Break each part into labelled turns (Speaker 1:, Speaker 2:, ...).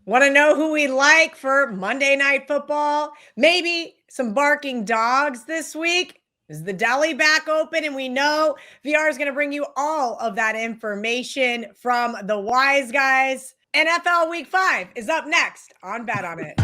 Speaker 1: Want to know who we like for Monday Night Football? Maybe some barking dogs this week? Is the deli back open? And we know VR is going to bring you all of that information from the wise guys. NFL Week 5 is up next on Bet on It.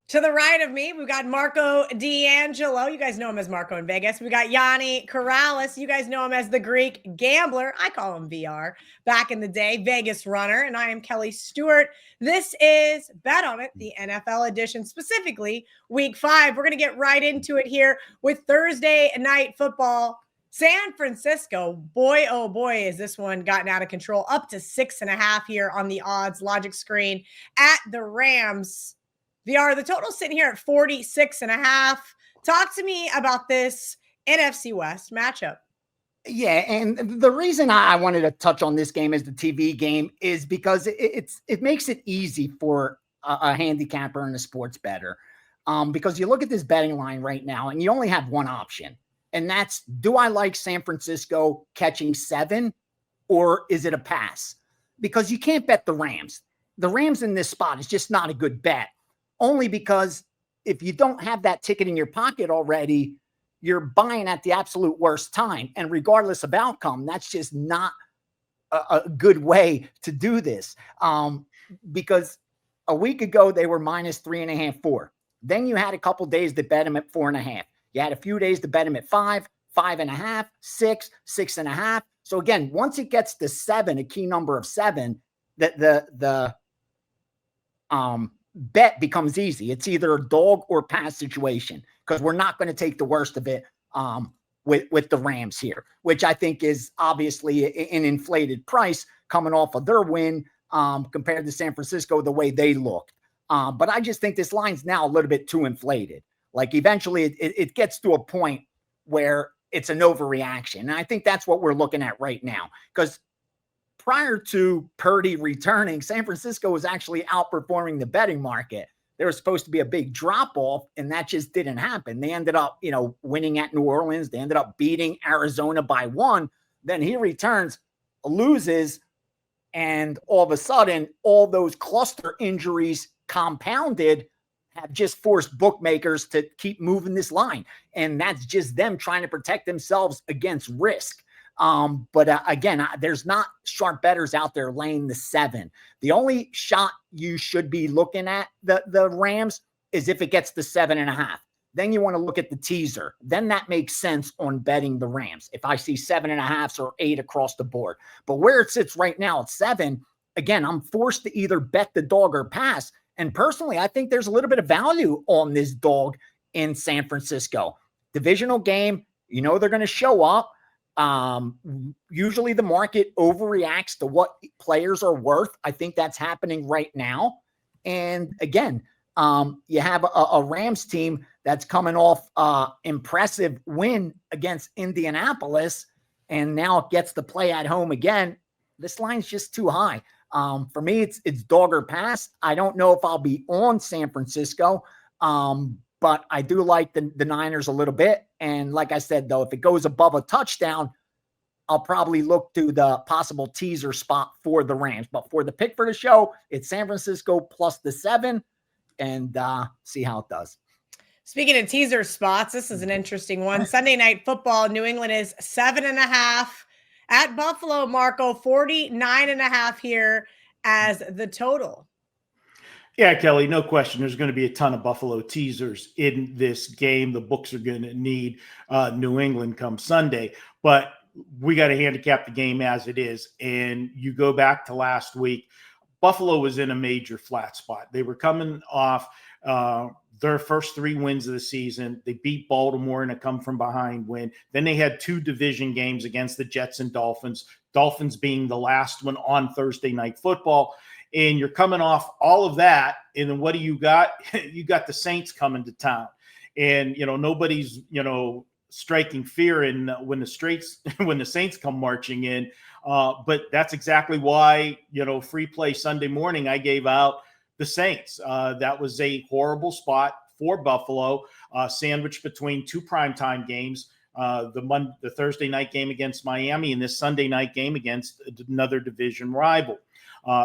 Speaker 1: To the right of me, we've got Marco D'Angelo. You guys know him as Marco in Vegas. We got Gianni Corrales. You guys know him as the Greek Gambler. I call him VR. Back in the day, Vegas runner. And I am Kelly Stewart. This is Bet on It, the NFL edition, specifically Week 5. We're going to get right into it here with Thursday Night Football. San Francisco, boy, oh boy, has this one gotten out of control. Up to 6.5 here on the odds logic screen at the Rams. VR, the total sitting here at 46.5. Talk to me about this NFC West matchup.
Speaker 2: Yeah, and the reason I wanted to touch on this game as the TV game is because it makes it easy for a handicapper and a sports bettor. Because you look at this betting line right now, and you only have one option, and that's, do I like San Francisco catching 7, or is it a pass? Because you can't bet the Rams. The Rams in this spot is just not a good bet. Only because if you don't have that ticket in your pocket already, you're buying at the absolute worst time. And regardless of outcome, that's just not a good way to do this. Because a week ago, they were -3.5, 4. Then you had a couple days to bet them at 4.5. You had a few days to bet them at 5, 5.5, 6, 6.5. So again, once it gets to 7, a key number of 7, the bet becomes easy. It's either a dog or pass situation, because we're not going to take the worst of it with the Rams here, which I think is obviously an inflated price coming off of their win compared to San Francisco, the way they looked. But I just think this line's now a little bit too inflated. Like eventually it gets to a point where it's an overreaction. And I think that's what we're looking at right now, because prior to Purdy returning, San Francisco was actually outperforming the betting market. There was supposed to be a big drop-off, and that just didn't happen. They ended up, winning at New Orleans. They ended up beating Arizona by 1. Then he returns, loses, and all of a sudden, all those cluster injuries compounded have just forced bookmakers to keep moving this line. And that's just them trying to protect themselves against risk. But again, there's not sharp bettors out there laying the 7. The only shot you should be looking at the Rams is if it gets to 7.5. Then you want to look at the teaser. Then that makes sense on betting the Rams. If I see 7.5s or 8 across the board, but where it sits right now at 7, again, I'm forced to either bet the dog or pass. And personally, I think there's a little bit of value on this dog in San Francisco. Divisional game, they're going to show up. Usually the market overreacts to what players are worth. I think that's happening right now. And again, you have a Rams team that's coming off impressive win against Indianapolis, and now it gets to play at home again. This line's just too high. For me, it's dog or pass. I don't know if I'll be on San Francisco, but I do like the Niners a little bit. And like I said, though, if it goes above a touchdown, I'll probably look to the possible teaser spot for the Rams. But for the pick for the show, it's San Francisco plus the 7, and see how it does.
Speaker 1: Speaking of teaser spots, this is an interesting one. Sunday Night Football, New England is 7.5 at Buffalo. Marco, 49.5 here as the total.
Speaker 3: Yeah, Kelly, no question. There's going to be a ton of Buffalo teasers in this game. The books are going to need New England come Sunday, but we got to handicap the game as it is. And you go back to last week, Buffalo was in a major flat spot. They were coming off their first 3 wins of the season. They beat Baltimore in a come-from-behind win. Then they had 2 division games against the Jets and Dolphins, Dolphins being the last one on Thursday Night Football. And you're coming off all of that, and then what do you got? You got the Saints coming to town. And, nobody's, striking fear in when the Saints come marching in. But that's exactly why, free play Sunday morning, I gave out the Saints. That was a horrible spot for Buffalo, sandwiched between two primetime games, the Thursday night game against Miami and this Sunday night game against another division rival.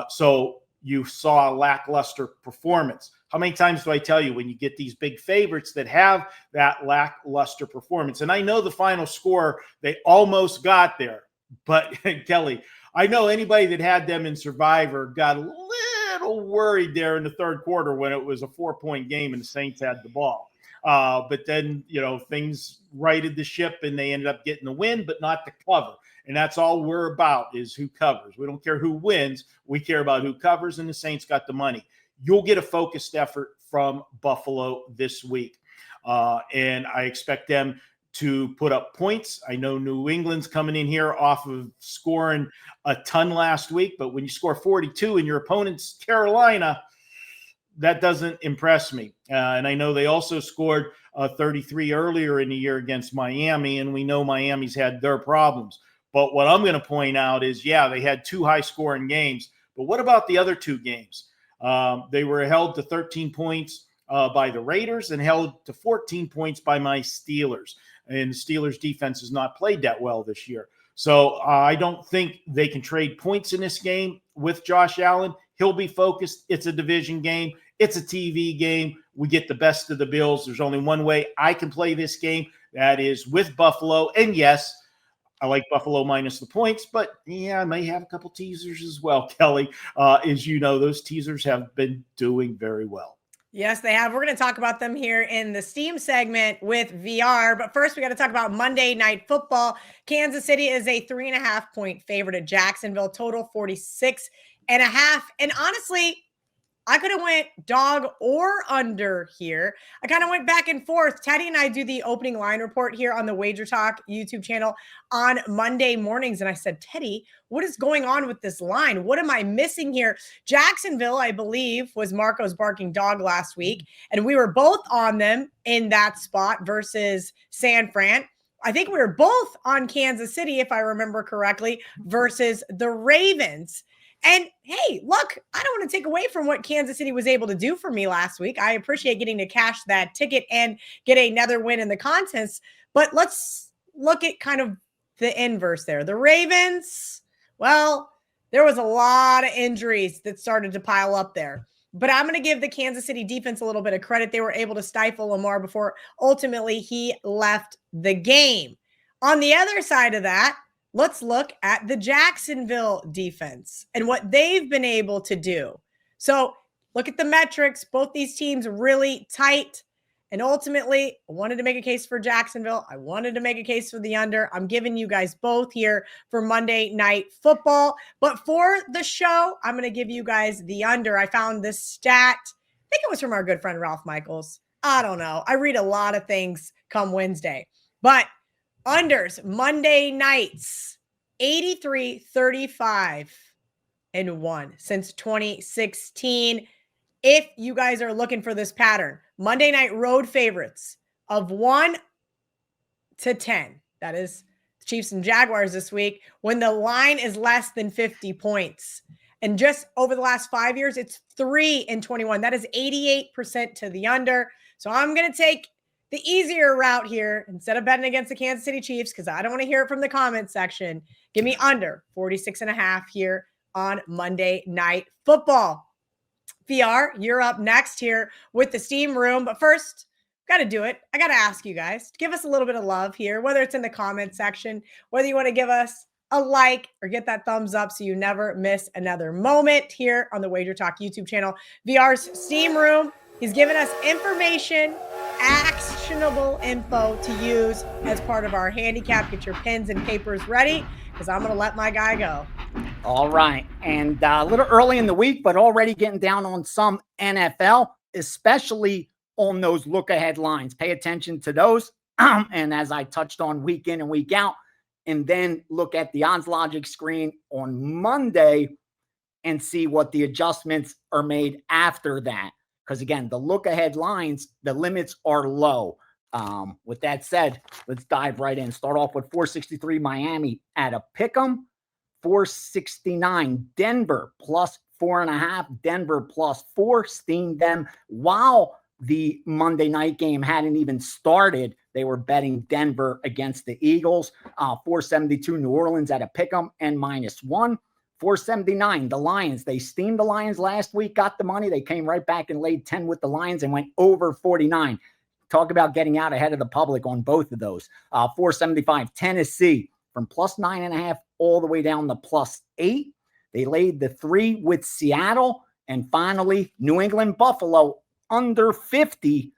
Speaker 3: So you saw a lackluster performance. How many times do I tell you when you get these big favorites that have that lackluster performance? And I know the final score, they almost got there. But Kelly, I know anybody that had them in Survivor got a little worried there in the third quarter when it was a 4-point game and the Saints had the ball. But then, things righted the ship and they ended up getting the win, but not the cover. And that's all we're about is who covers. We don't care who wins. We care about who covers, and the Saints got the money. You'll get a focused effort from Buffalo this week. And I expect them to put up points. I know New England's coming in here off of scoring a ton last week, but when you score 42 and your opponent's Carolina, that doesn't impress me. And I know they also scored 33 earlier in the year against Miami, and we know Miami's had their problems. But what I'm going to point out is, they had two high-scoring games, but what about the other two games? They were held to 13 points by the Raiders and held to 14 points by my Steelers. And the Steelers' defense has not played that well this year. So I don't think they can trade points in this game with Josh Allen. He'll be focused. It's a division game. It's a TV game. We get the best of the Bills. There's only one way I can play this game. That is with Buffalo. And yes, I like Buffalo minus the points, but I may have a couple teasers as well, Kelly. As you know, those teasers have been doing very well.
Speaker 1: Yes, they have. We're going to talk about them here in the Steam segment with VR. But first, we got to talk about Monday Night Football. Kansas City is a 3.5-point favorite at Jacksonville, total 46.5. And honestly, I could have went dog or under here. I kind of went back and forth. Teddy and I do the opening line report here on the WagerTalk YouTube channel on Monday mornings. And I said, Teddy, what is going on with this line? What am I missing here? Jacksonville, I believe, was Marco's barking dog last week. And we were both on them in that spot versus San Fran. I think we were both on Kansas City, if I remember correctly, versus the Ravens. And hey, look, I don't want to take away from what Kansas City was able to do for me last week. I appreciate getting to cash that ticket and get another win in the contest. But let's look at kind of the inverse there. The Ravens, well, there was a lot of injuries that started to pile up there. But I'm going to give the Kansas City defense a little bit of credit. They were able to stifle Lamar before ultimately he left the game. On the other side of that, let's look at the Jacksonville defense and what they've been able to do. So look at the metrics. Both these teams really tight. And ultimately, I wanted to make a case for Jacksonville. I wanted to make a case for the under. I'm giving you guys both here for Monday Night Football. But for the show, I'm going to give you guys the under. I found this stat. I think it was from our good friend Ralph Michaels. I don't know. I read a lot of things come Wednesday. But unders, Monday nights, 83, 35, and 1 since 2016. If you guys are looking for this pattern, Monday night road favorites of 1 to 10. That is the Chiefs and Jaguars this week when the line is less than 50 points. And just over the last 5 years, it's 3 and 21. That is 88% to the under. So I'm going to take the easier route here instead of betting against the Kansas City Chiefs because I don't want to hear it from the comment section. Give me under 46.5 here on Monday Night Football. VR, you're up next here with the Steam Room. But first, got to do it. I got to ask you guys to give us a little bit of love here, whether it's in the comment section, whether you want to give us a like or get that thumbs up so you never miss another moment here on the WagerTalk YouTube channel. VR's Steam Room. He's given us information, actionable info to use as part of our handicap. Get your pens and papers ready because I'm going to let my guy go.
Speaker 2: All right. And a little early in the week, but already getting down on some NFL, especially on those look-ahead lines. Pay attention to those. And as I touched on week in and week out, and then look at the odds logic screen on Monday and see what the adjustments are made after that. Because again, the look-ahead lines, the limits are low. With that said, let's dive right in. Start off with 463 Miami at a pick'em. 469 Denver plus 4.5. Denver +4, steamed them while the Monday night game hadn't even started. They were betting Denver against the Eagles. 472 New Orleans at a pick'em and -1. 479 the Lions. They steamed the Lions last week, got the money. They came right back and laid 10 with the Lions and went over 49. Talk about getting out ahead of the public on both of those. 475 Tennessee from +9.5 all the way down to +8. They laid the 3 with Seattle. And finally, New England Buffalo under 50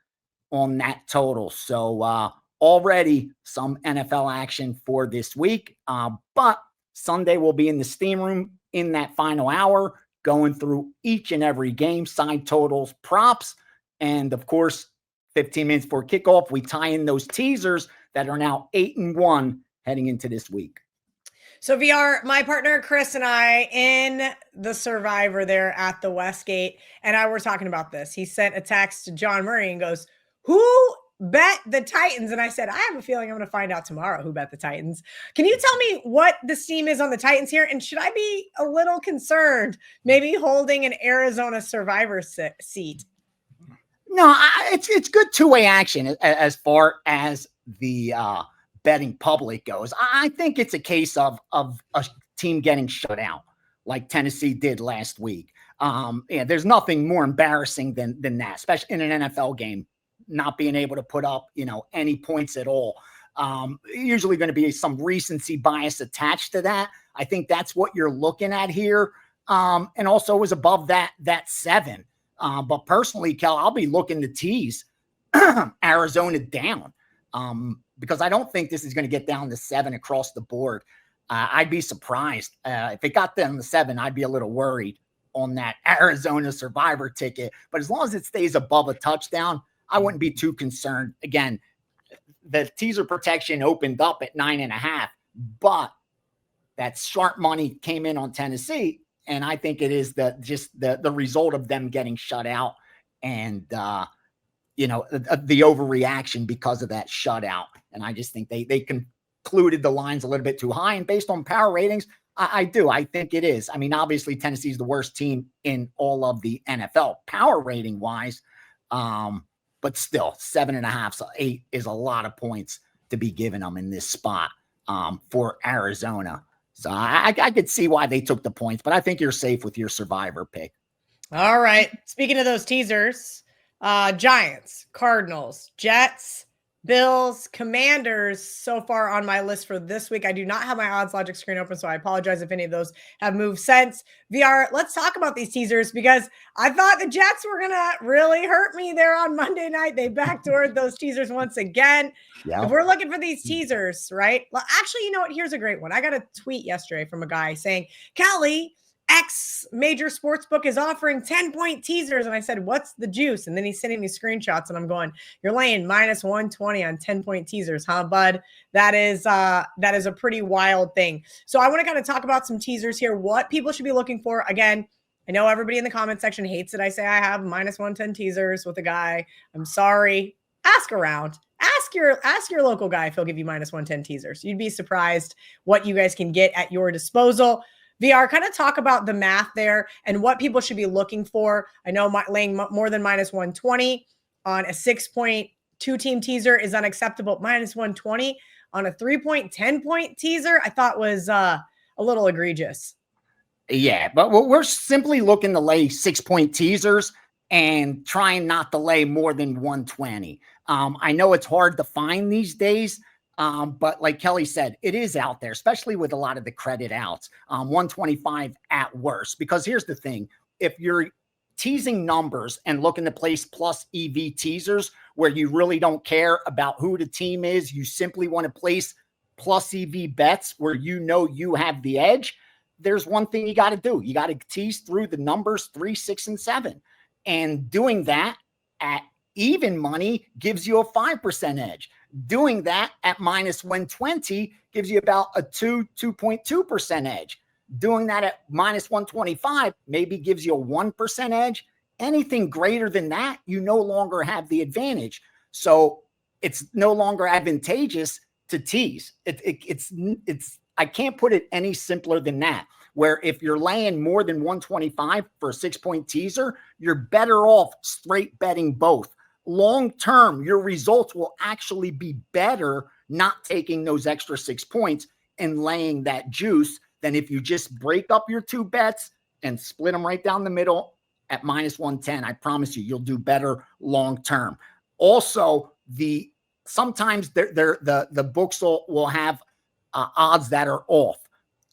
Speaker 2: on that total. So already some NFL action for this week. But Sunday we'll be in the steam room in that final hour, going through each and every game, side totals, props, and of course, 15 minutes before kickoff, we tie in those teasers that are now 8-1 heading into this week.
Speaker 1: So VR, my partner Chris and I in the Survivor there at the Westgate, and I were talking about this. He sent a text to John Murray and goes, "Who bet the Titans?" And I said, I have a feeling I'm going to find out tomorrow who bet the Titans. Can you tell me what the steam is on the Titans here? And should I be a little concerned maybe holding an Arizona Survivor seat?
Speaker 2: No, it's good two-way action as far as the betting public goes. I think it's a case of a team getting shut out like Tennessee did last week. There's nothing more embarrassing than that, especially in an NFL game, not being able to put up, any points at all. Usually going to be some recency bias attached to that. I think that's what you're looking at here. And also was above that 7. But personally, Kel, I'll be looking to tease Arizona down because I don't think this is going to get down to 7 across the board. I'd be surprised. If it got down to 7, I'd be a little worried on that Arizona Survivor ticket. But as long as it stays above a touchdown, I wouldn't be too concerned. Again, the teaser protection opened up at 9.5, but that sharp money came in on Tennessee. And I think it is the result of them getting shut out and, the overreaction because of that shutout. And I just think they concluded the lines a little bit too high. And based on power ratings, I do. I think it is. I mean, obviously Tennessee is the worst team in all of the NFL power rating wise. But still 7.5, so 8 is a lot of points to be giving them in this spot for Arizona. So I could see why they took the points, but I think you're safe with your Survivor pick.
Speaker 1: All right. Speaking of those teasers, Giants, Cardinals, Jets, Bills, Commanders so far on my list for this week. I do not have my odds logic screen open, so I apologize if any of those have moved since. VR, let's talk about these teasers because I thought the Jets were going to really hurt me there on Monday night. They backdoored those teasers once again. Yeah. If we're looking for these teasers, right? Well, actually, you know what? Here's a great one. I got a tweet yesterday from a guy saying, Kelly, X major sports book is offering 10-point teasers. And I said, what's the juice? And then he's sending me screenshots and I'm going, you're laying -120 on 10-point teasers, huh, bud? That is a pretty wild thing. So I want to kind of talk about some teasers here, what people should be looking for. Again, I know everybody in the comment section hates it. I say I have -110 teasers with a guy. I'm sorry. Ask around. Ask your local guy if he'll give you -110 teasers. You'd be surprised what you guys can get at your disposal. VR, kind of talk about the math there and what people should be looking for. I know laying more than -120 on a 6-point 2-team teaser is unacceptable. -120 on a 3-point, 10-point teaser, I thought was a little egregious.
Speaker 2: Yeah, but we're simply looking to lay 6-point teasers and trying not to lay more than 120. I know it's hard to find these days. But like Kelly said, it is out there, especially with a lot of the credit outs, 125 at worst. Because here's the thing, if you're teasing numbers and looking to place plus EV teasers where you really don't care about who the team is, you simply want to place plus EV bets where you have the edge, there's one thing you got to do. You got to tease through the numbers 3, 6, and 7. And doing that at even money gives you a 5% edge. Doing that at -120 gives you about a 2.2% edge. Doing that at -125 maybe gives you a 1% edge. Anything greater than that, you no longer have the advantage. So it's no longer advantageous to tease. It's I can't put it any simpler than that, where if you're laying more than 125 for a 6-point teaser, you're better off straight betting both. Long term, your results will actually be better not taking those extra 6 points and laying that juice than if you just break up your 2 bets and split them right down the middle at minus 110. I promise you, you'll do better long term. Also, sometimes the books will have odds that are off.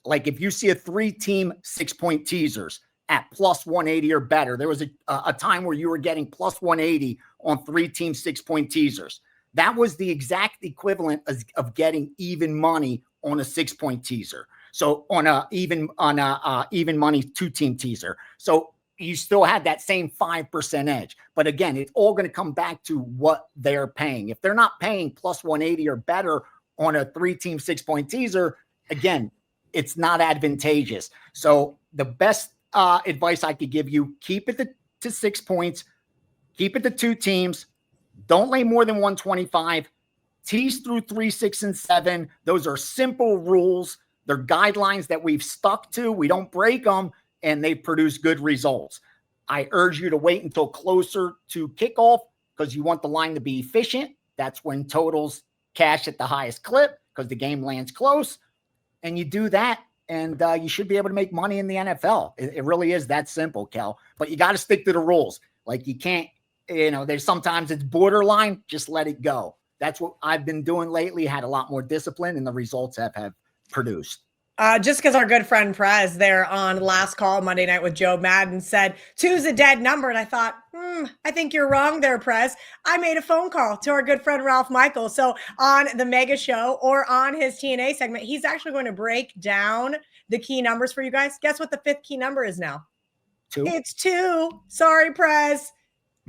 Speaker 2: Like if you see a 3-team 6-point teasers at plus 180 or better, there was a time where you were getting plus 180 on 3-team 6-point teasers. That was the exact equivalent of getting even money on a 6-point teaser. So on a even money 2-team teaser. So you still had that same 5% edge. But again, it's all going to come back to what they're paying. If they're not paying plus 180 or better on a 3-team 6-point teaser, again, it's not advantageous. So the best advice I could give you, keep it to 6 points, keep it to 2 teams. Don't lay more than 125. Tease through 3, 6, and 7. Those are simple rules. They're guidelines that we've stuck to. We don't break them, and they produce good results. I urge you to wait until closer to kickoff because you want the line to be efficient. That's when totals cash at the highest clip because the game lands close. And you do that, and you should be able to make money in the NFL. It really is that simple, Kel. But you got to stick to the rules. Like you can't, there's sometimes it's borderline. Just let it go. That's what I've been doing lately. Had a lot more discipline, and the results have produced.
Speaker 1: Just because our good friend Prez there on Last Call Monday Night with Joe Madden said 2's a dead number. And I thought, I think you're wrong there, Prez. I made a phone call to our good friend Ralph Michael. So on the Mega Show or on his TNA segment, he's actually going to break down the key numbers for you guys. Guess what the 5th key number is now?
Speaker 2: 2.
Speaker 1: It's 2. Sorry, Prez.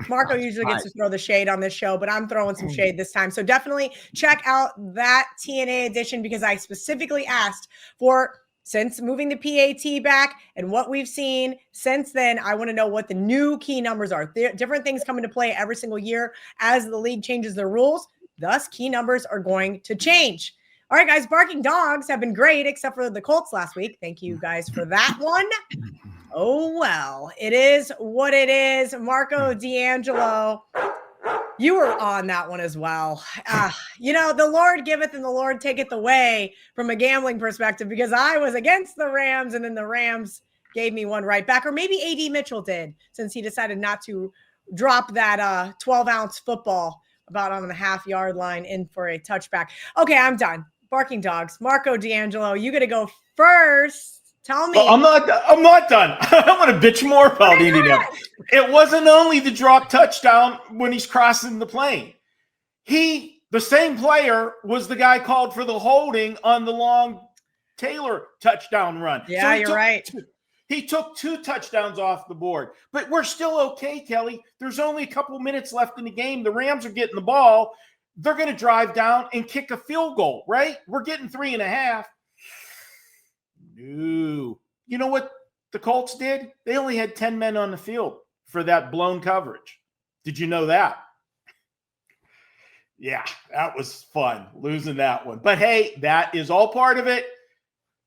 Speaker 1: Marco usually gets to throw the shade on this show, but I'm throwing some shade this time. So definitely check out that TNA edition because I specifically asked for, since moving the PAT back and what we've seen since then, I want to know what the new key numbers are. Different things come into play every single year as the league changes their rules. Thus, key numbers are going to change. All right, guys, barking dogs have been great, except for the Colts last week. Thank you guys for that one. Oh, well, it is what it is. Marco D'Angelo, you were on that one as well. The Lord giveth and the Lord taketh away from a gambling perspective because I was against the Rams and then the Rams gave me one right back. Or maybe A.D. Mitchell did since he decided not to drop that 12-ounce football about on the half-yard line in for a touchback. Okay, I'm done. Barking dogs. Marco D'Angelo, you got to go first. Tell me.
Speaker 3: Well, I'm not done. I'm going to bitch more about Indiana. It wasn't only the drop touchdown when he's crossing the plane. The same player was the guy called for the holding on the long Taylor touchdown run.
Speaker 1: Yeah, so you're right.
Speaker 3: He took 2 touchdowns off the board. But we're still okay, Kelly. There's only a couple minutes left in the game. The Rams are getting the ball. They're going to drive down and kick a field goal, right? We're getting 3.5. No. You know what the Colts did? They only had 10 men on the field for that blown coverage. Did you know that? Yeah, that was fun, losing that one. But hey, that is all part of it.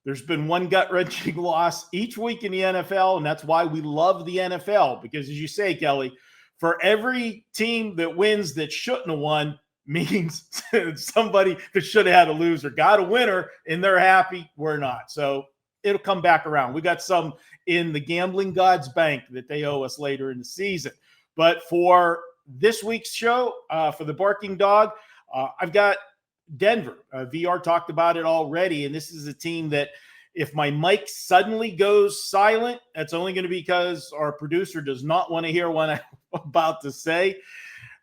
Speaker 3: There's been one gut-wrenching loss each week in the NFL, and that's why we love the NFL. Because as you say, Kelly, for every team that wins that shouldn't have won means somebody that should have had a loser got a winner, and they're happy. We're not. So it'll come back around. We got some in the gambling gods bank that they owe us later in the season. But for this week's show, for the Barking Dog, I've got Denver. VR talked about it already, and this is a team that if my mic suddenly goes silent, that's only going to be because our producer does not want to hear what I'm about to say.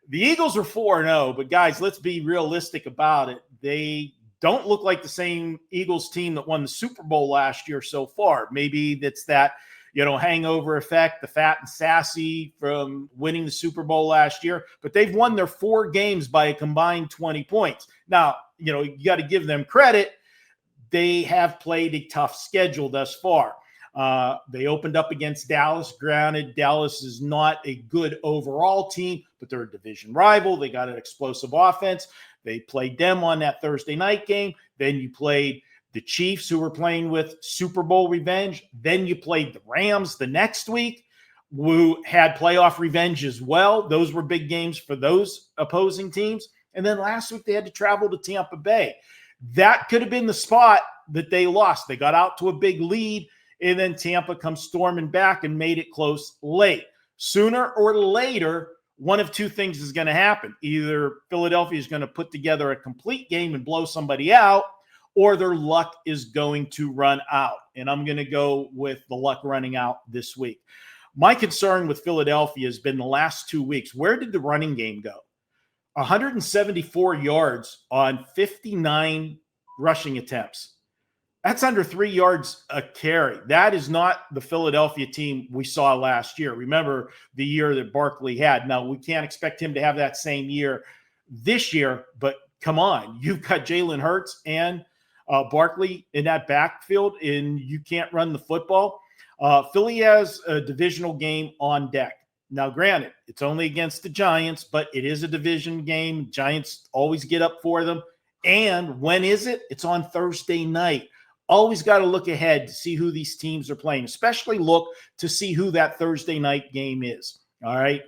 Speaker 3: The Eagles are 4-0, but guys, let's be realistic about it. They don't look like the same Eagles team that won the Super Bowl last year so far. Maybe that's that, hangover effect, the fat and sassy from winning the Super Bowl last year, but they've won their 4 games by a combined 20 points. Now, you got to give them credit. They have played a tough schedule thus far. They opened up against Dallas. Granted, Dallas is not a good overall team, but they're a division rival. They got an explosive offense. They played them on that Thursday night game. Then you played the Chiefs, who were playing with Super Bowl revenge. Then you played the Rams the next week, who had playoff revenge as well. Those were big games for those opposing teams. And then last week they had to travel to Tampa Bay. That could have been the spot that they lost. They got out to a big lead, and then Tampa comes storming back and made it close late. Sooner or later, one of two things is going to happen. Either Philadelphia is going to put together a complete game and blow somebody out, or their luck is going to run out. And I'm going to go with the luck running out this week. My concern with Philadelphia has been the last 2 weeks. Where did the running game go? 174 yards on 59 rushing attempts. That's under 3 yards a carry. That is not the Philadelphia team we saw last year. Remember the year that Barkley had. Now, we can't expect him to have that same year this year, but come on. You've got Jalen Hurts and Barkley in that backfield, and you can't run the football. Philly has a divisional game on deck. Now, granted, it's only against the Giants, but it is a division game. Giants always get up for them. And when is it? It's on Thursday night. Always got to look ahead to see who these teams are playing, especially look to see who that Thursday night game is. All right.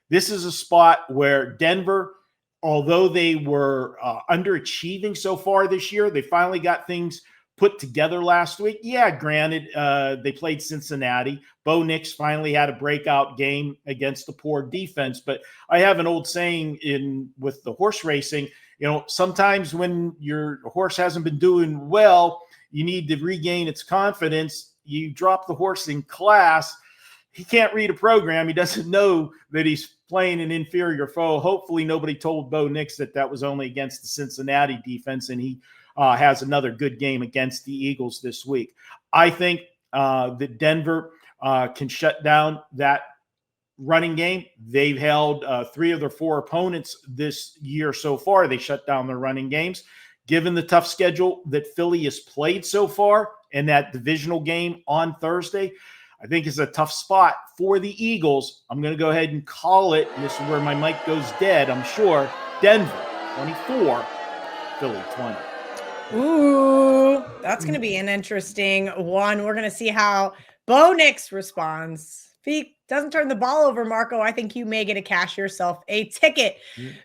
Speaker 3: This is a spot where Denver, although they were underachieving so far this year, they finally got things put together last week. Yeah, granted, they played Cincinnati. Bo Nix finally had a breakout game against the poor defense. But I have an old saying with the horse racing, sometimes when your horse hasn't been doing well, you need to regain its confidence. You drop the horse in class. He can't read a program. He doesn't know that he's playing an inferior foe. Hopefully nobody told Bo Nix that was only against the Cincinnati defense, and he has another good game against the Eagles this week. I think that Denver can shut down that running game. They've held 3 of their 4 opponents this year so far. They shut down their running games. Given the tough schedule that Philly has played so far and that divisional game on Thursday, I think it's a tough spot for the Eagles. I'm going to go ahead and call it. This is where my mic goes dead, I'm sure. Denver 24, Philly 20.
Speaker 1: Ooh, that's going to be an interesting one. We're going to see how Bo Nix responds. If he doesn't turn the ball over, Marco, I think you may get to cash yourself a ticket.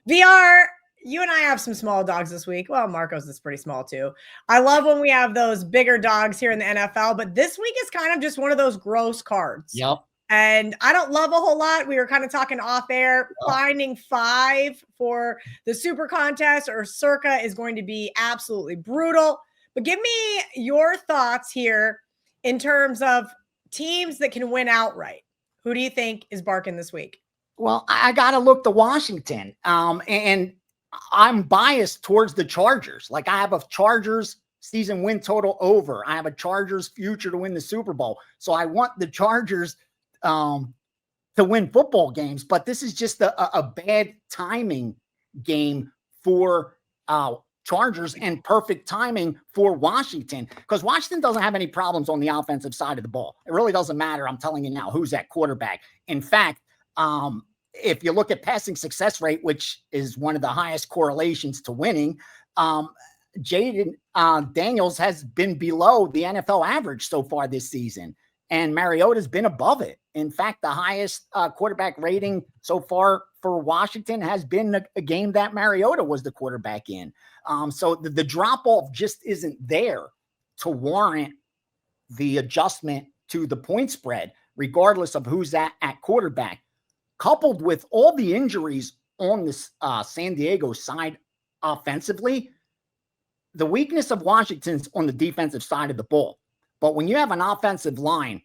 Speaker 1: VR, you and I have some small dogs this week. Well, Marco's is pretty small too. I love when we have those bigger dogs here in the NFL, but this week is kind of just one of those gross cards.
Speaker 2: Yep.
Speaker 1: And I don't love a whole lot. We were kind of talking off air. Finding 5 for the super contest or circa is going to be absolutely brutal. But give me your thoughts here in terms of teams that can win outright. Who do you think is barking this week?
Speaker 2: Well, I got to look to Washington. And I'm biased towards the Chargers. Like, I have a Chargers season win total over. I have a Chargers future to win the Super Bowl. So I want the Chargers to win football games, but this is just a bad timing game for Chargers and perfect timing for Washington, because Washington doesn't have any problems on the offensive side of the ball. It really doesn't matter. I'm telling you now, who's at quarterback. In fact, if you look at passing success rate, which is one of the highest correlations to winning, Jaden Daniels has been below the NFL average so far this season, and Mariota's been above it. In fact, the highest quarterback rating so far for Washington has been a game that Mariota was the quarterback in. So the drop-off just isn't there to warrant the adjustment to the point spread, regardless of who's at quarterback. Coupled with all the injuries on this San Diego side offensively, the weakness of Washington's on the defensive side of the ball. But when you have an offensive line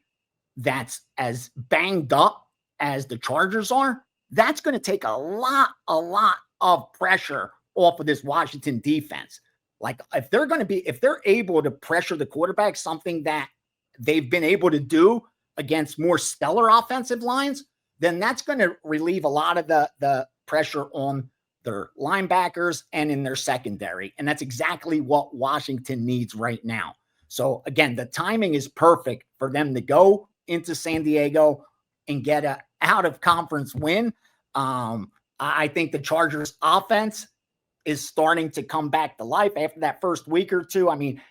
Speaker 2: that's as banged up as the Chargers are, that's going to take a lot of pressure off of this Washington defense. Like, if they're able to pressure the quarterback, something that they've been able to do against more stellar offensive lines, then that's going to relieve a lot of the pressure on their linebackers and in their secondary. And that's exactly what Washington needs right now. So again, the timing is perfect for them to go into San Diego and get a out of conference win. I think the Chargers offense is starting to come back to life after that first week or two. I mean,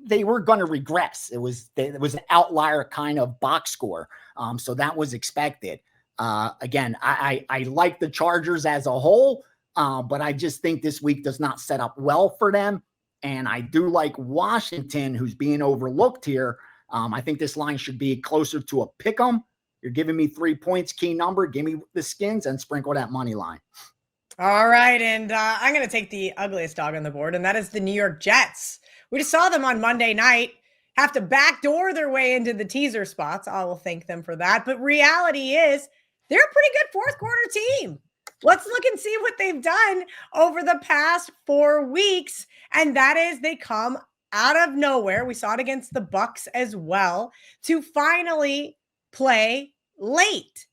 Speaker 2: they were going to regress. It was an outlier kind of box score. So that was expected. Again, I like the Chargers as a whole, but I just think this week does not set up well for them. And I do like Washington, who's being overlooked here. I think this line should be closer to a pick 'em. You're giving me 3 points, key number. Give me the Skins and sprinkle that money line.
Speaker 1: All right, and I'm going to take the ugliest dog on the board, and that is the New York Jets. We just saw them on Monday night have to backdoor their way into the teaser spots. I will thank them for that. But reality is they're a pretty good fourth quarter team. Let's look and see what they've done over the past 4 weeks, and that is they come out of nowhere. We saw it against the Bucks as well to finally play late.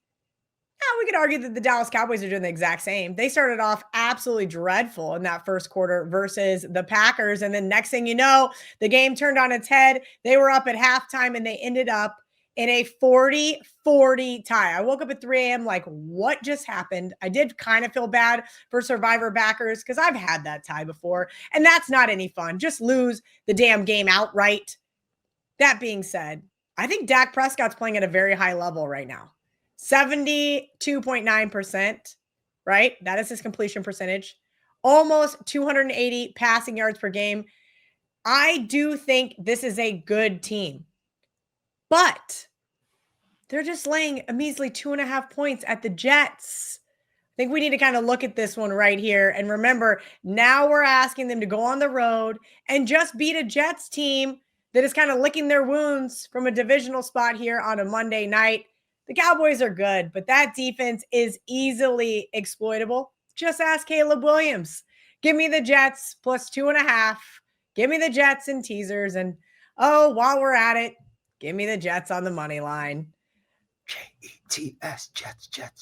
Speaker 1: Now, we could argue that the Dallas Cowboys are doing the exact same. They started off absolutely dreadful in that first quarter versus the Packers. And then next thing you know, the game turned on its head. They were up at halftime and they ended up in a 40-40 tie. I woke up at 3 a.m. like, what just happened? I did kind of feel bad for Survivor backers because I've had that tie before. And that's not any fun. Just lose the damn game outright. That being said, I think Dak Prescott's playing at a very high level right now. 72.9%, right? That is his completion percentage. Almost 280 passing yards per game. I do think this is a good team, but they're just laying a measly 2.5 points at the Jets. I think we need to kind of look at this one right here. And remember, now we're asking them to go on the road and just beat a Jets team that is kind of licking their wounds from a divisional spot here on a Monday night. The Cowboys are good, but that defense is easily exploitable. Just ask Caleb Williams. Give me the Jets plus 2.5. Give me the Jets and teasers. And, while we're at it, give me the Jets on the money line.
Speaker 2: Jets,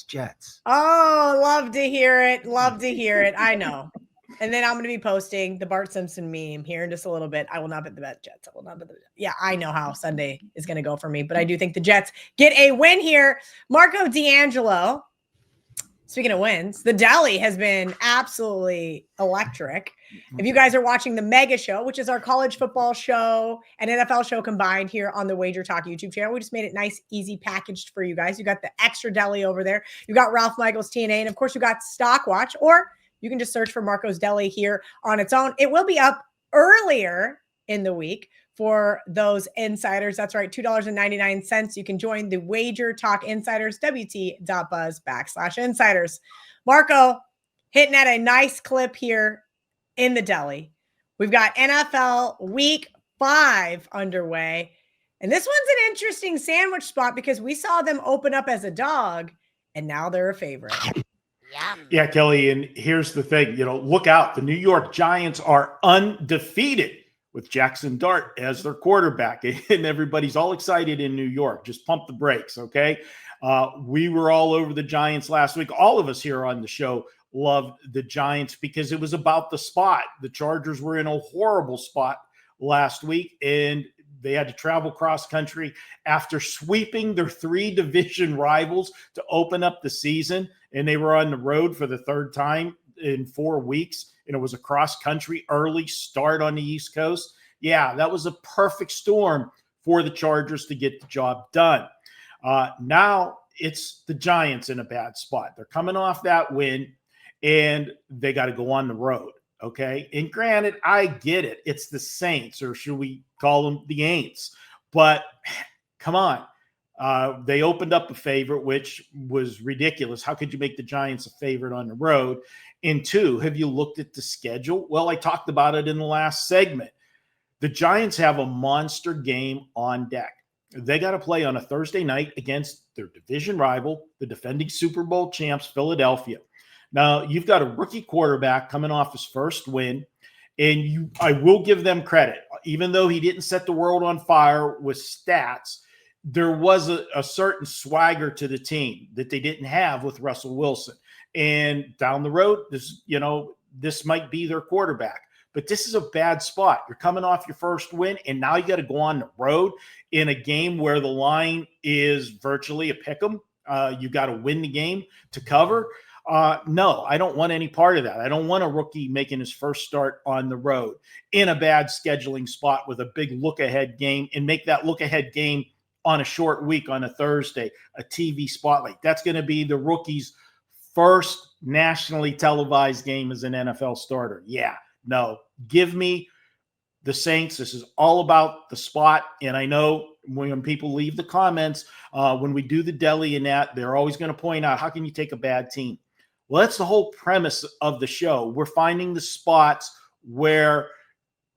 Speaker 2: Jets.
Speaker 1: Oh, love to hear it. Love to hear it. I know. And then I'm going to be posting the Bart Simpson meme here in just a little bit. I will not bet the Jets. I will not bet the Jets. Yeah, I know how Sunday is going to go for me, but I do think the Jets get a win here. Marco D'Angelo, speaking of wins, the Deli has been absolutely electric. If you guys are watching the Mega Show, which is our college football show and NFL show combined here on the WagerTalk YouTube channel, we just made it nice, easy packaged for you guys. You got the extra deli over there. You got Ralph Michaels TNA, and of course you got Stock Watch, or you can just search for Marco's Deli here on its own. It will be up earlier in the week for those insiders. That's right, $2.99. You can join the WagerTalk Insiders, wt.buzz/insiders. Marco hitting at a nice clip here in the Deli. We've got NFL Week 5 underway. And this one's an interesting sandwich spot because we saw them open up as a dog, and now they're a favorite.
Speaker 3: Yeah, Kelly, and here's the thing, look out. The New York Giants are undefeated with Jackson Dart as their quarterback, and everybody's all excited in New York. Just pump the brakes, okay? We were all over the Giants last week. All of us here on the show loved the Giants because it was about the spot. The Chargers were in a horrible spot last week, and they had to travel cross country after sweeping their 3 division rivals to open up the season. And they were on the road for the 3rd time in 4 weeks. And it was a cross country early start on the East Coast. Yeah, that was a perfect storm for the Chargers to get the job done. Now it's the Giants in a bad spot. They're coming off that win and they got to go on the road. Okay. And granted, I get it. It's the Saints, or should we call them the Aints? But come on. They opened up a favorite, which was ridiculous. How could you make the Giants a favorite on the road? And 2, have you looked at the schedule? Well, I talked about it in the last segment. The Giants have a monster game on deck. They got to play on a Thursday night against their division rival, the defending Super Bowl champs, Philadelphia. Now, you've got a rookie quarterback coming off his first win, and I will give them credit. Even though he didn't set the world on fire with stats, there was a certain swagger to the team that they didn't have with Russell Wilson. And down the road, this might be their quarterback. But this is a bad spot. You're coming off your first win, and now you got to go on the road in a game where the line is virtually a pick 'em. You got to win the game to cover. No, I don't want any part of that. I don't want a rookie making his first start on the road in a bad scheduling spot with a big look-ahead game, and make that look-ahead game on a short week on a Thursday, a TV spotlight. That's going to be the rookie's first nationally televised game as an NFL starter. Yeah, no, give me the Saints. This is all about the spot. And I know when people leave the comments, when we do the deli and that, they're always going to point out, how can you take a bad team? Well, that's the whole premise of the show. We're finding the spots where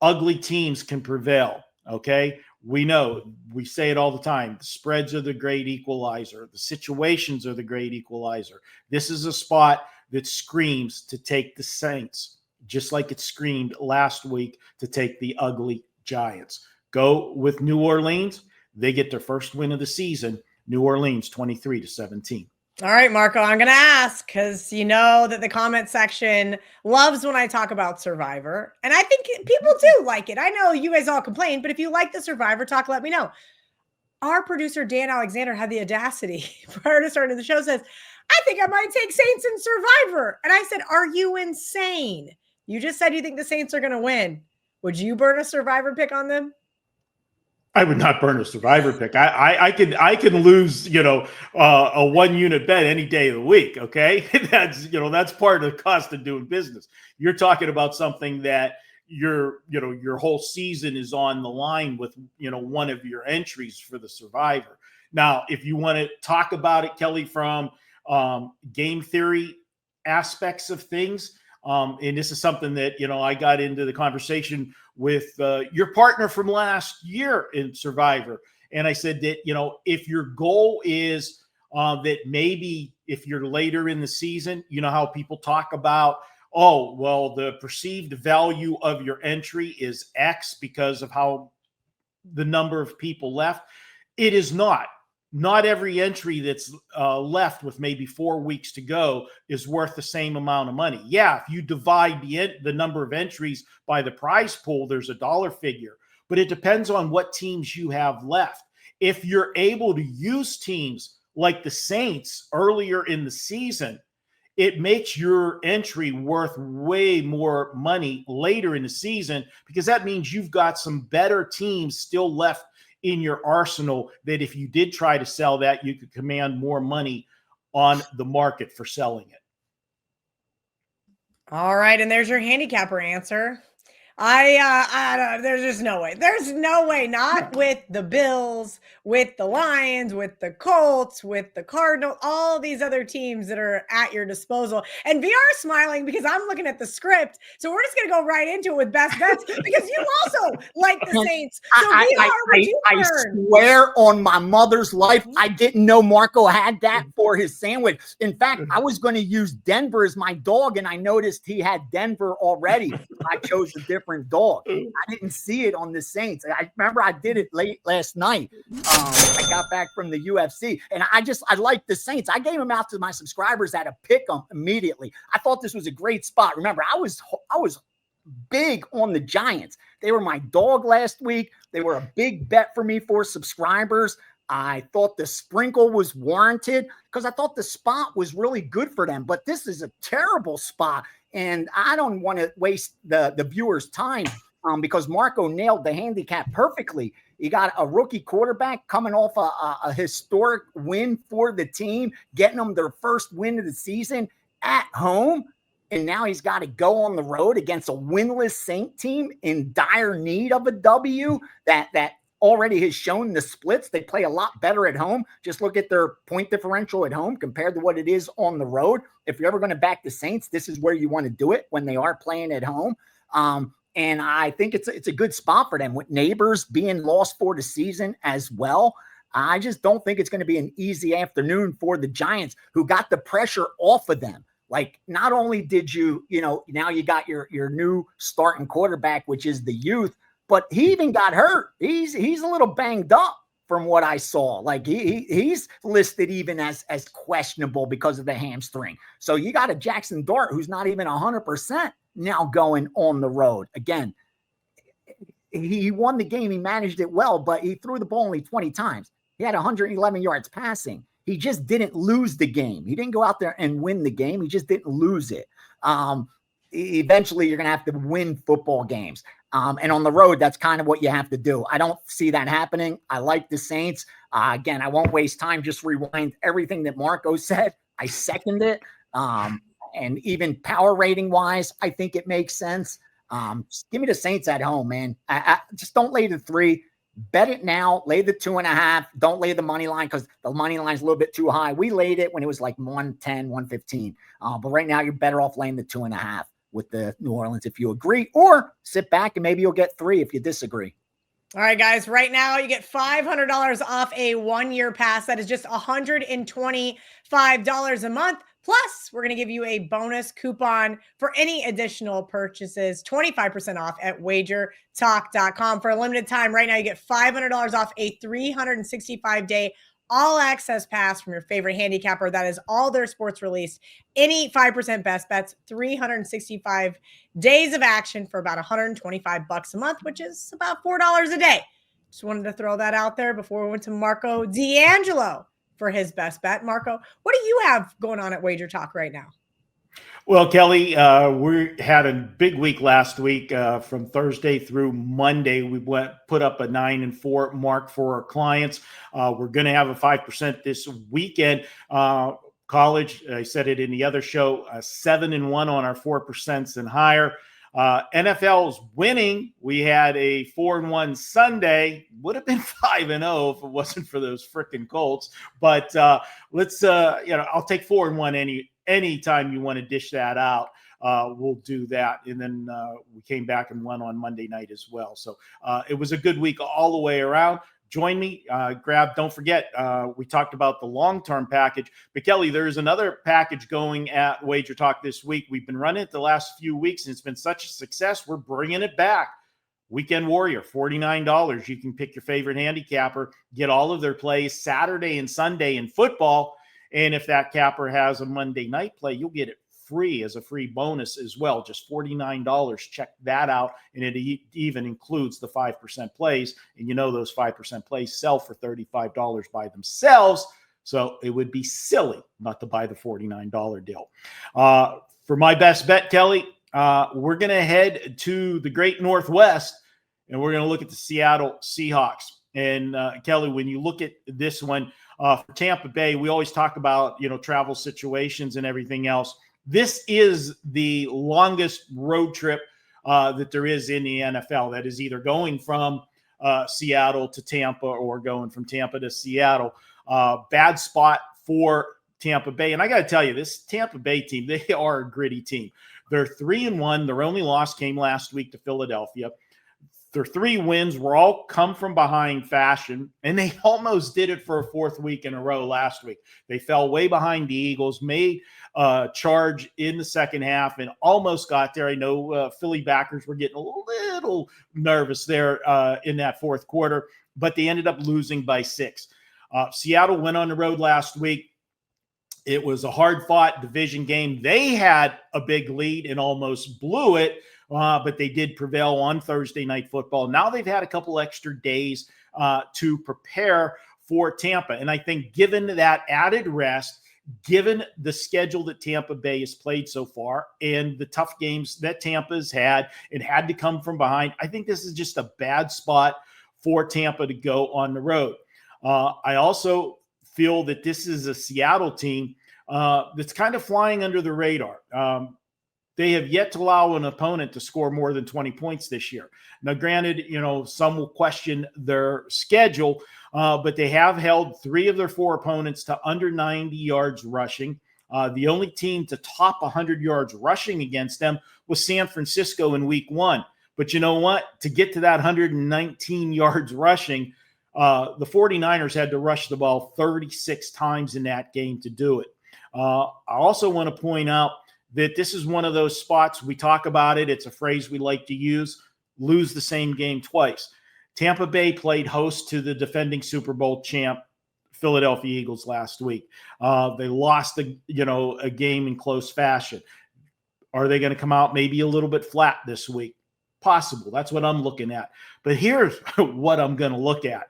Speaker 3: ugly teams can prevail. Okay. We know, we say it all the time. The spreads are the great equalizer. The situations are the great equalizer. This is a spot that screams to take the Saints, just like it screamed last week to take the ugly Giants. Go with New Orleans. They get their first win of the season. New Orleans 23-17.
Speaker 1: All right, Marco, I'm going to ask because you know that the comment section loves when I talk about Survivor. And I think people do like it. I know you guys all complain, but if you like the Survivor talk, let me know. Our producer, Dan Alexander, had the audacity prior to starting the show, says, I think I might take Saints in Survivor. And I said, are you insane? You just said you think the Saints are going to win. Would you burn a Survivor pick on them?
Speaker 3: I would not burn a Survivor pick. I can lose, a 1-unit bet any day of the week. Okay. That's part of the cost of doing business. You're talking about something that your whole season is on the line with, one of your entries for the Survivor. Now, if you want to talk about it, Kelly, from game theory aspects of things, and this is something that, I got into the conversation with your partner from last year in Survivor. And I said that, if your goal is that maybe if you're later in the season, how people talk about, oh, well, the perceived value of your entry is X because of how the number of people left. It is not. Not every entry that's left with maybe 4 weeks to go is worth the same amount of money. Yeah, if you divide the number of entries by the prize pool, there's a dollar figure. But it depends on what teams you have left. If you're able to use teams like the Saints earlier in the season, it makes your entry worth way more money later in the season, because that means you've got some better teams still left in your arsenal that if you did try to sell that, you could command more money on the market for selling it.
Speaker 1: All right. And there's your handicapper answer. There's just no way. There's no way. Not with the Bills, with the Lions, with the Colts, with the Cardinals, all these other teams that are at your disposal. And VR is smiling because I'm looking at the script. So we're just going to go right into it with best bets because you also like the Saints. So
Speaker 2: I swear on my mother's life, I didn't know Marco had that for his sandwich. In fact, I was going to use Denver as my dog, and I noticed he had Denver already. I chose a different dog. I didn't see it on the Saints. I remember I did it late last night. I got back from the UFC, and I like the Saints. I gave them out to my subscribers at a pick 'em immediately. I thought this was a great spot. Remember, I was big on the Giants. They were my dog last week. They were a big bet for me for subscribers. I thought the sprinkle was warranted because I thought the spot was really good for them. But this is a terrible spot, and I don't want to waste the viewers' time because Marco nailed the handicap perfectly. You got a rookie quarterback coming off a historic win for the team, getting them their first win of the season at home. And now he's got to go on the road against a winless Saint team in dire need of a W that already has shown the splits. They play a lot better at home. Just look at their point differential at home compared to what it is on the road. If you're ever going to back the Saints, this is where you want to do it when they are playing at home. And I think it's a good spot for them with Neighbors being lost for the season as well. I just don't think it's going to be an easy afternoon for the Giants, who got the pressure off of them. Like, not only did now you got your new starting quarterback, which is the youth, but he even got hurt. He's a little banged up from what I saw. Like he's listed even as questionable because of the hamstring. So you got a Jackson Dart who's not even 100% now going on the road. Again, he won the game. He managed it well, but he threw the ball only 20 times. He had 111 yards passing. He just didn't lose the game. He didn't go out there and win the game. He just didn't lose it. Eventually, you're going to have to win football games. And on the road, that's kind of what you have to do. I don't see that happening. I like the Saints. Again, I won't waste time. Just rewind everything that Marco said. I second it. And even power rating wise, I think it makes sense. Just give me the Saints at home, man. I just don't lay the 3. Bet it now. Lay the 2.5. Don't lay the money line because the money line is a little bit too high. We laid it when it was like 110, 115. But right now, you're better off laying the 2.5 with the New Orleans if you agree, or sit back and maybe you'll get 3 if you disagree.
Speaker 1: All right, guys, right now you get $500 off a 1-year pass. That is just $125 a month. Plus, we're going to give you a bonus coupon for any additional purchases, 25% off at WagerTalk.com. For a limited time, right now you get $500 off a 365-day all-access pass from your favorite handicapper. That is all their sports released. Any 5% best bets, 365 days of action for about $125 a month, which is about $4 a day. Just wanted to throw that out there before we went to Marco D'Angelo for his best bet. Marco, what do you have going on at Wager Talk right now?
Speaker 3: Well, Kelly, we had a big week last week. From Thursday through Monday, we put up a 9-4 mark for our clients. We're going to have a 5% this weekend. College, I said it in the other show, 7-1 on our 4% and higher. NFL's winning. We had a 4-1 Sunday. Would have been 5-0 if it wasn't for those freaking Colts. But let's, I'll take 4-1 anytime you want to dish that out. We'll do that. And then we came back and won on Monday night as well. So it was a good week all the way around. Join me, don't forget, we talked about the long-term package, but Kelly, there's another package going at Wager Talk this week. We've been running it the last few weeks and it's been such a success. We're bringing it back. Weekend Warrior, $49. You can pick your favorite handicapper, get all of their plays Saturday and Sunday in football. And if that capper has a Monday night play, you'll get it free as a free bonus as well. Just $49. Check that out. And it even includes the 5% plays. And you know those 5% plays sell for $35 by themselves. So it would be silly not to buy the $49 deal. For my best bet, Kelly, we're going to head to the Great Northwest and we're going to look at the Seattle Seahawks. And Kelly, when you look at this one for Tampa Bay, we always talk about, travel situations and everything else. This is the longest road trip that there is in the NFL. That is either going from Seattle to Tampa or going from Tampa to Seattle. Bad spot for Tampa Bay. And I got to tell you, this Tampa Bay team, they are a gritty team. They're 3-1. Their only loss came last week to Philadelphia. Their 3 wins were all come from behind fashion, and they almost did it for a 4th week in a row last week. They fell way behind the Eagles, made a charge in the second half, and almost got there. I know Philly backers were getting a little nervous there in that 4th quarter, but they ended up losing by 6. Seattle went on the road last week. It was a hard-fought division game. They had a big lead and almost blew it. But they did prevail on Thursday Night Football. Now they've had a couple extra days to prepare for Tampa. And I think given that added rest, given the schedule that Tampa Bay has played so far and the tough games that Tampa's had and had to come from behind, I think this is just a bad spot for Tampa to go on the road. I also feel that this is a Seattle team that's kind of flying under the radar. They have yet to allow an opponent to score more than 20 points this year. Now, granted, some will question their schedule, but they have held 3 of their 4 opponents to under 90 yards rushing. The only team to top 100 yards rushing against them was San Francisco in week 1. But you know what? To get to that 119 yards rushing, the 49ers had to rush the ball 36 times in that game to do it. I also want to point out that this is one of those spots, we talk about it, it's a phrase we like to use, lose the same game twice. Tampa Bay played host to the defending Super Bowl champ Philadelphia Eagles last week. They lost a game in close fashion. Are they going to come out maybe a little bit flat this week? Possible. That's what I'm looking at. But here's what I'm going to look at.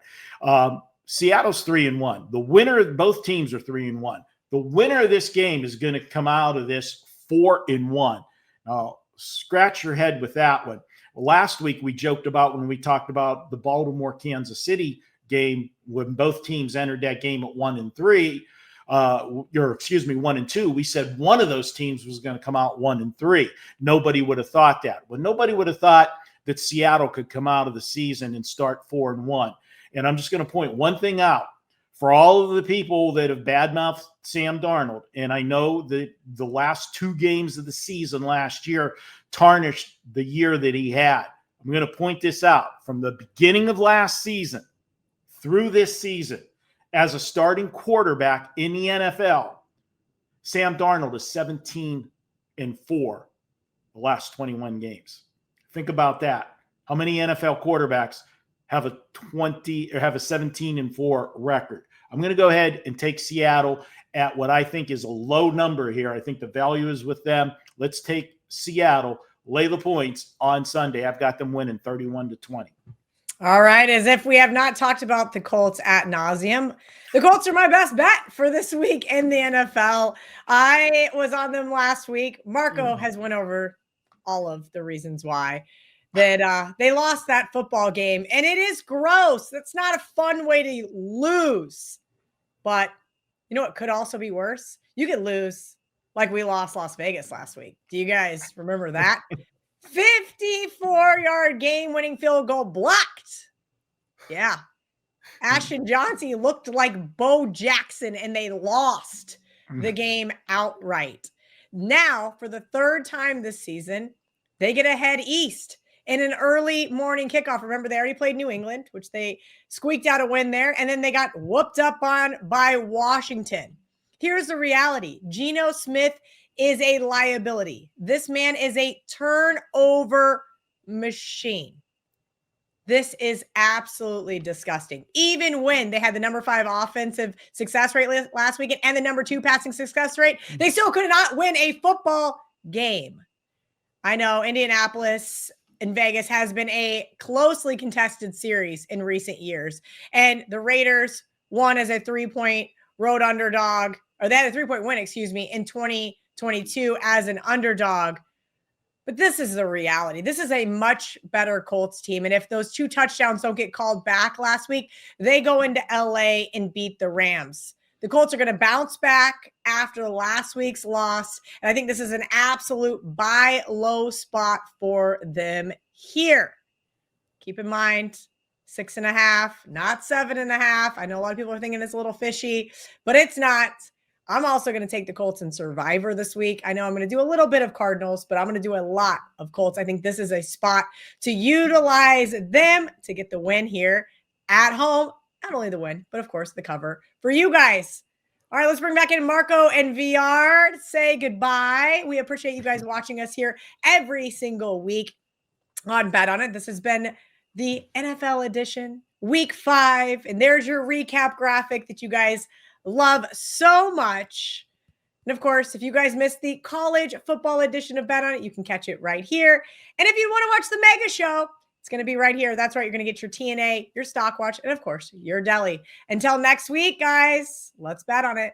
Speaker 3: Seattle's 3-1. The winner, both teams are 3-1. The winner of this game is going to come out of this 4-1. Now, scratch your head with that one. Last week, we joked about when we talked about the Baltimore-Kansas City game, when both teams entered that game at 1-3, 1-2. We said one of those teams was going to come out 1-3. Nobody would have thought that. Well, nobody would have thought that Seattle could come out of the season and start 4-1. And I'm just going to point one thing out for all of the people that have badmouthed Sam Darnold. And I know that the last 2 games of the season last year tarnished the year that he had. I'm going to point this out. From the beginning of last season through this season, as a starting quarterback in the NFL, Sam Darnold is 17-4 the last 21 games. Think about that. How many NFL quarterbacks have a 17-4 record? I'm going to go ahead and take Seattle at what I think is a low number here. I think the value is with them. Let's take Seattle, lay the points on Sunday. I've got them winning 31-20.
Speaker 1: All right. As if we have not talked about the Colts ad nauseum, the Colts are my best bet for this week in the NFL. I was on them last week. Marco has went over all of the reasons why that they lost that football game. And it is gross. That's not a fun way to lose. But you know what could also be worse? You could lose like we lost Las Vegas last week. Do you guys remember that? 54-yard game-winning field goal blocked. Yeah. Ashton Johnson looked like Bo Jackson, and they lost the game outright. Now, for the 3rd time this season, they get to head east in an early morning kickoff. Remember, they already played New England, which they squeaked out a win there, and then they got whooped up on by Washington. Here's the reality. Geno Smith is a liability. This man is a turnover machine. This is absolutely disgusting. Even when they had the number 5 offensive success rate last weekend and the number 2 passing success rate, they still could not win a football game. I know Indianapolis and Vegas has been a closely contested series in recent years. And the Raiders won as a 3-point road underdog, or they had a 3-point win, in 2022 as an underdog. But this is the reality. This is a much better Colts team. And if those 2 touchdowns don't get called back last week, they go into LA and beat the Rams. The Colts are going to bounce back after last week's loss. And I think this is an absolute buy low spot for them here. Keep in mind, 6.5, not 7.5. I know a lot of people are thinking it's a little fishy, but it's not. I'm also going to take the Colts in Survivor this week. I know I'm going to do a little bit of Cardinals, but I'm going to do a lot of Colts. I think this is a spot to utilize them to get the win here at home. Not only the win, but of course the cover for you guys. All right, let's bring back in Marco and VR to say goodbye. We appreciate you guys watching us here every single week on Bet On It. This has been the NFL edition, week 5. And there's your recap graphic that you guys love so much. And of course, if you guys missed the college football edition of Bet On It, you can catch it right here. And if you want to watch the mega show, it's going to be right here. That's right. You're going to get your TNA, your stock watch, and of course, your deli. Until next week, guys, let's bet on it.